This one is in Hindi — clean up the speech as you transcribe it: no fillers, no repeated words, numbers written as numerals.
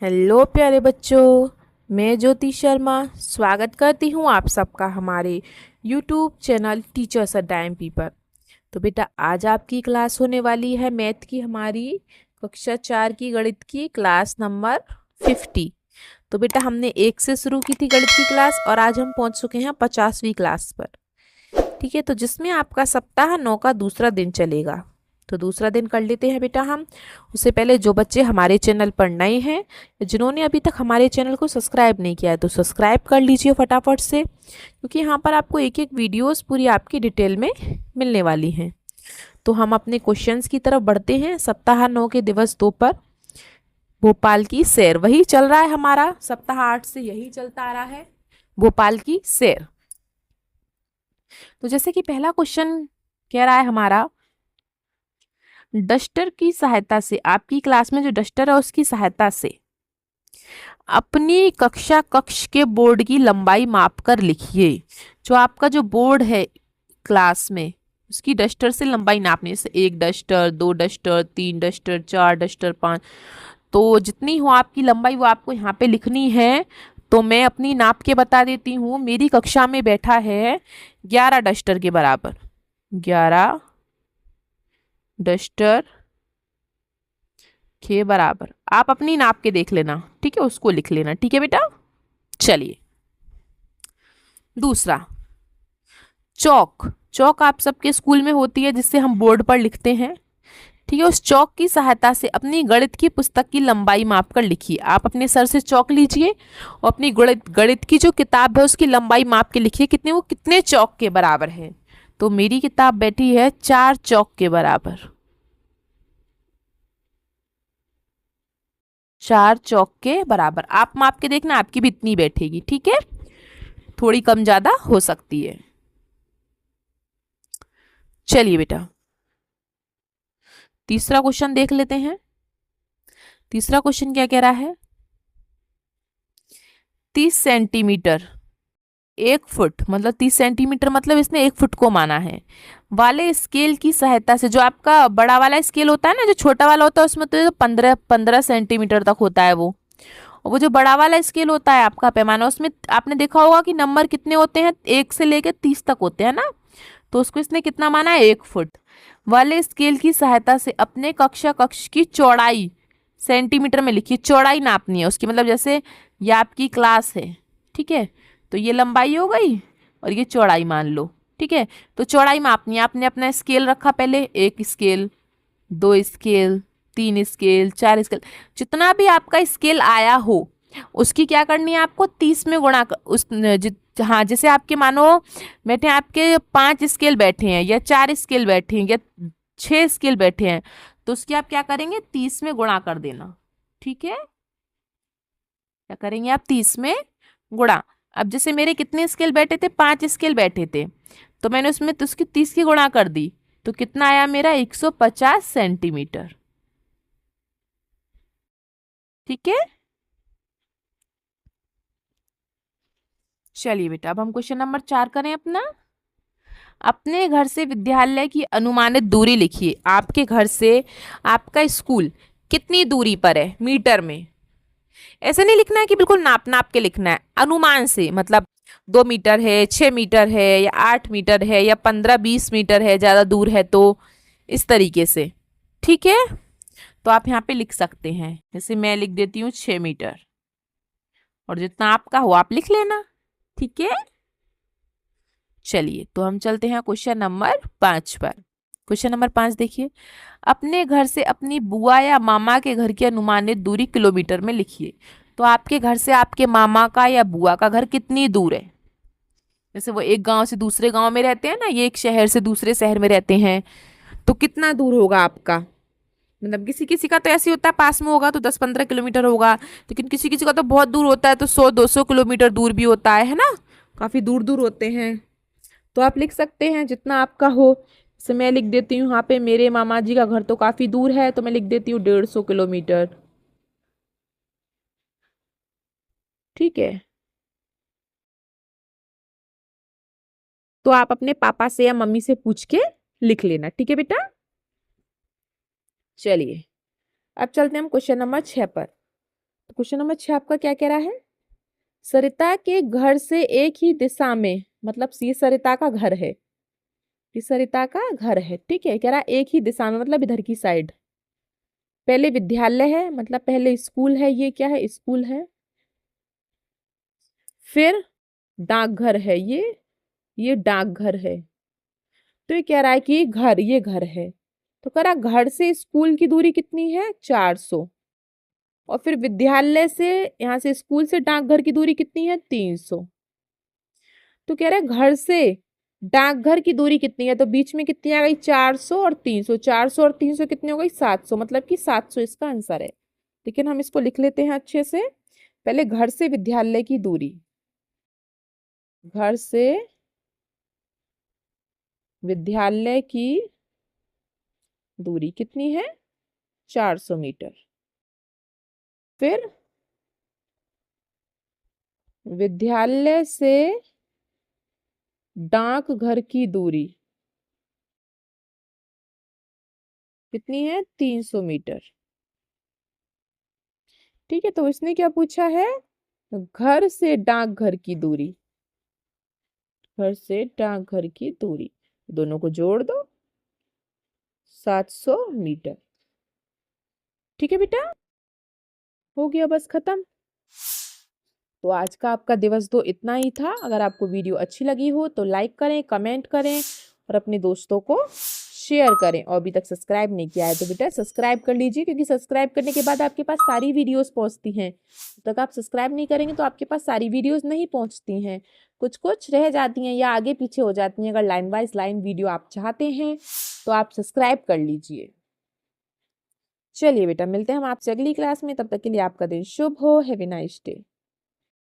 हेलो प्यारे बच्चों, मैं ज्योति शर्मा स्वागत करती हूँ आप सबका हमारे YouTube channel teachers a time पर। तो बेटा आज आपकी क्लास होने वाली है मैथ की, हमारी कक्षा 4 की गणित की क्लास नंबर 50। तो बेटा हमने 1 से शुरू की थी गणित की क्लास और आज हम पहुँच चुके हैं 50वीं क्लास पर। ठीक है, तो जिसमें आपका सप्ताह 9 का दूसरा दिन चलेगा। तो दूसरा दिन कर लेते हैं बेटा हम। उससे पहले जो बच्चे हमारे चैनल पर नए हैं, जिन्होंने अभी तक हमारे चैनल को सब्सक्राइब नहीं किया है तो सब्सक्राइब कर लीजिए फटाफट से, क्योंकि यहाँ पर आपको एक एक वीडियोस पूरी आपकी डिटेल में मिलने वाली हैं। तो हम अपने क्वेश्चंस की तरफ बढ़ते हैं। सप्ताह 9 के दिवस 2 पर भोपाल की सैर, वही चल रहा है हमारा। सप्ताह 8 से यही चलता आ रहा है, भोपाल की सैर। तो जैसे कि पहला क्वेश्चन कह रहा है हमारा, डस्टर की सहायता से, आपकी क्लास में जो डस्टर है उसकी सहायता से अपनी कक्षा कक्ष के बोर्ड की लंबाई माप कर लिखिए। जो आपका जो बोर्ड है क्लास में, उसकी डस्टर से लंबाई नापनी है। जैसे 1 डस्टर, 2 डस्टर, 3 डस्टर, 4 डस्टर, 5, तो जितनी हो आपकी लंबाई वो आपको यहाँ पे लिखनी है। तो मैं अपनी नाप के बता देती हूँ। मेरी कक्षा में बैठा है 11 डस्टर के बराबर, 11 डस्टर के बराबर। आप अपनी नाप के देख लेना, ठीक है, उसको लिख लेना। ठीक है बेटा, चलिए दूसरा, चौक। चौक आप सबके स्कूल में होती है, जिससे हम बोर्ड पर लिखते हैं। ठीक है, उस चौक की सहायता से अपनी गणित की पुस्तक की लंबाई माप कर लिखिए। आप अपने सर से चौक लीजिए और अपनी गणित गणित की जो किताब है उसकी लंबाई माप के लिखिए कितने, वो कितने चौक के बराबर है। तो मेरी किताब बैठी है 4 चौक के बराबर, 4 चौक के बराबर। आप माप के देखना, आपकी भी इतनी बैठेगी। ठीक है, थोड़ी कम ज्यादा हो सकती है। चलिए बेटा तीसरा क्वेश्चन देख लेते हैं। तीसरा क्वेश्चन क्या कह रहा है, 30 सेंटीमीटर 1 फुट, मतलब 30 सेंटीमीटर मतलब इसने 1 फुट को माना है, वाले स्केल की सहायता से। जो आपका बड़ा वाला स्केल होता है ना, जो छोटा वाला होता है उसमें तो 15 सेंटीमीटर तक होता है वो। और वो जो बड़ा वाला स्केल होता है आपका पैमाना, उसमें आपने देखा होगा कि नंबर कितने होते हैं, 1 से लेकर 30 तक होते हैं ना। तो उसको इसने कितना माना है, 1 फुट। वाले स्केल की सहायता से अपने कक्षा कक्ष की चौड़ाई सेंटीमीटर में लिखिए। चौड़ाई नापनी है उसकी, मतलब जैसे ये आपकी क्लास है, ठीक है, तो ये लंबाई हो गई और ये चौड़ाई मान लो। ठीक है, तो चौड़ाई मापनी है। आपने अपना स्केल रखा पहले, 1 स्केल, 2 स्केल, 3 स्केल, 4 स्केल, जितना भी आपका स्केल आया हो उसकी क्या करनी है आपको, 30 में गुणा हाँ, जैसे आपके मानो बैठे हैं, आपके 5 स्केल बैठे हैं या 4 स्केल बैठे हैं या 6 स्केल बैठे हैं, तो उसकी आप क्या करेंगे, 30 में गुणा कर देना। ठीक है, क्या करेंगे आप, 30 में गुणा। अब जैसे मेरे कितने स्केल बैठे थे, 5 स्केल बैठे थे, तो मैंने उसमें तो उसकी 30 की गुणा कर दी, तो कितना आया मेरा, 150 सेंटीमीटर। ठीक है, चलिए बेटा अब हम क्वेश्चन नंबर 4 करें अपना। अपने घर से विद्यालय की अनुमानित दूरी लिखिए। आपके घर से आपका स्कूल कितनी दूरी पर है मीटर में। ऐसे नहीं लिखना है कि बिल्कुल नाप नाप के लिखना है, अनुमान से, मतलब 2 मीटर है, 6 मीटर है, या 8 मीटर है, या 15-20 मीटर है, ज़्यादा दूर है तो इस तरीके से। ठीक है, तो आप यहाँ पे लिख सकते हैं, जैसे मैं लिख देती हूँ 6 मीटर, और जितना आपका हो आप लिख लेना। ठीक है, चलिए तो हम चलते हैं क्वेश्चन नंबर 5 पर। क्वेश्चन नंबर 5 देखिए, अपने घर से अपनी बुआ या मामा के घर की अनुमानित दूरी किलोमीटर में लिखिए। तो आपके घर से आपके मामा का या बुआ का घर कितनी दूर है। जैसे वो एक गांव से दूसरे गांव में रहते हैं ना, ये एक शहर से दूसरे शहर में रहते हैं, तो कितना दूर होगा आपका। मतलब किसी किसी का तो ऐसे होता है पास में होगा तो 10-15 किलोमीटर होगा, लेकिन किसी किसी का तो बहुत दूर होता है, तो 100-200 किलोमीटर दूर भी होता है ना, काफ़ी दूर दूर होते हैं। तो आप लिख सकते हैं जितना आपका हो। जैसे मैं लिख देती हूँ यहाँ पे, मेरे मामा जी का घर तो काफ़ी दूर है, तो मैं लिख देती हूँ 150 किलोमीटर। ठीक है, तो आप अपने पापा से या मम्मी से पूछ के लिख लेना। ठीक है बेटा, चलिए अब चलते हैं हम क्वेश्चन नंबर 6 पर। तो क्वेश्चन नंबर 6 आपका क्या कह रहा है? सरिता के घर से एक ही दिशा में, मतलब ये सरिता का घर है, ये सरिता का घर है, ठीक है। कह रहा है एक ही दिशा में मतलब इधर की साइड। पहले विद्यालय है, मतलब पहले स्कूल है, ये क्या है? स्कूल है। फिर डाकघर है, ये डाकघर है। तो ये कह रहा है कि घर, ये घर है। तो कह रहा घर से स्कूल की दूरी कितनी है? 400। और फिर विद्यालय से, यहाँ से स्कूल से डाकघर की दूरी कितनी है? 300। तो कह रहा है घर से डाकघर की दूरी कितनी है? तो बीच में कितनी आ गई? 400 और 300। 400 और 300 कितनी हो गई? 700, मतलब कि 700 इसका आंसर है। लेकिन हम इसको लिख लेते हैं अच्छे से। पहले घर से विद्यालय की दूरी, घर से विद्यालय की दूरी कितनी है? 400 मीटर। फिर विद्यालय से डाकघर की दूरी कितनी है? 300 मीटर। ठीक है, तो इसने क्या पूछा है? घर से डाकघर की दूरी, घर से डाकघर की दूरी, दोनों को जोड़ दो, 700 मीटर। ठीक है बेटा, हो गया बस खत्म। तो आज का आपका दिवस 2 इतना ही था। अगर आपको वीडियो अच्छी लगी हो तो लाइक करें, कमेंट करें और अपने दोस्तों को शेयर करें। और अभी तक सब्सक्राइब नहीं किया है तो बेटा सब्सक्राइब कर लीजिए, क्योंकि सब्सक्राइब करने के बाद आपके पास सारी वीडियोस पहुंचती हैं। जब तक आप सब्सक्राइब नहीं करेंगे तो आपके पास सारी वीडियोस नहीं पहुंचती हैं, कुछ कुछ रह जाती हैं या आगे पीछे हो जाती हैं। अगर लाइन बाय लाइन वीडियो आप चाहते हैं तो आप सब्सक्राइब कर लीजिए। चलिए बेटा, मिलते हैं हम आपसे अगली क्लास में। तब तक के लिए आपका दिन शुभ हो। Have a nice day.